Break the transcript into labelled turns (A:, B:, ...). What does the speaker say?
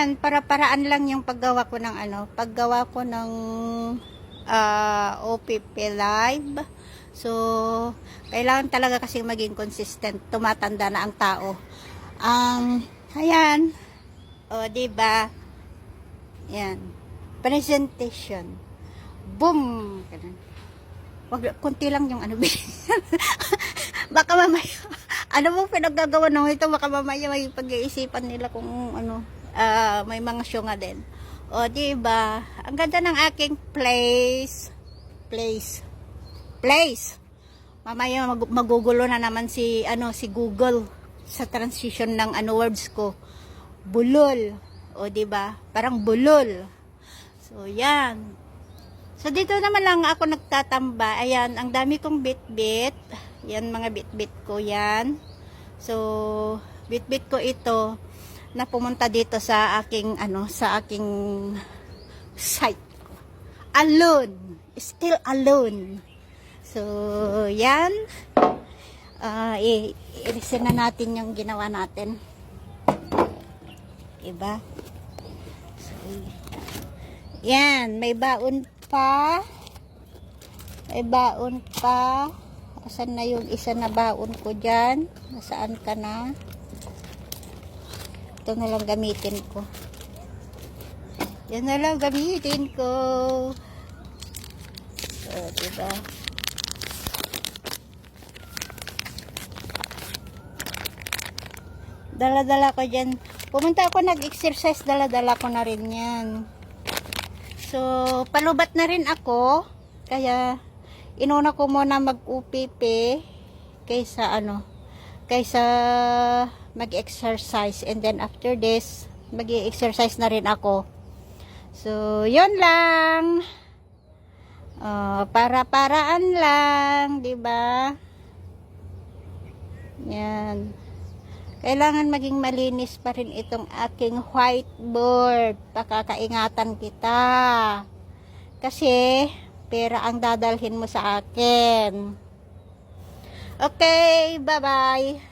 A: Yan, para-paraan lang yung paggawa ko ng paggawa ko ng OPP live. So, kailangan talaga kasi maging consistent. Tumatanda na ang tao. Ayan. O, diba? Yan. Presentation. Boom! Ganun. Wag, kunti lang yung baka mamaya, ano mo pinaggagawa ng ito, baka mamaya may pag-iisipan nila kung may mga show nga din. O, diba? Ang ganda ng aking place. Mamaya magugulo na naman si Google sa transition ng words ko. Bulol. O, diba? Parang bulol. So, yan. So, dito naman lang ako nagtatamba. Ayan, ang dami kong bit-bit. Yan, mga bit-bit ko yan. So, bit-bit ko ito na pumunta dito sa aking site. Alone. Still alone. So, yan. I-listen na natin yung ginawa natin. Diba? So, yan. May baon pa. Asan na yung isa na baon ko dyan? Nasaan ka na? Ito na lang gamitin ko. Yan na lang gamitin ko. So, diba? Dala-dala ko dyan. Pumunta ako nag-exercise, dala-dala ko na rin yan. So, palubat na rin ako. Kaya, inuna ko muna mag-UPP kaysa mag-exercise. And then, after this, mag-exercise na rin ako. So, yun lang. Para-paraan lang, diba? Yan. Kailangan maging malinis pa rin itong aking whiteboard. Pakakaingatan kita. Kasi, pera ang dadalhin mo sa akin. Okay, bye-bye.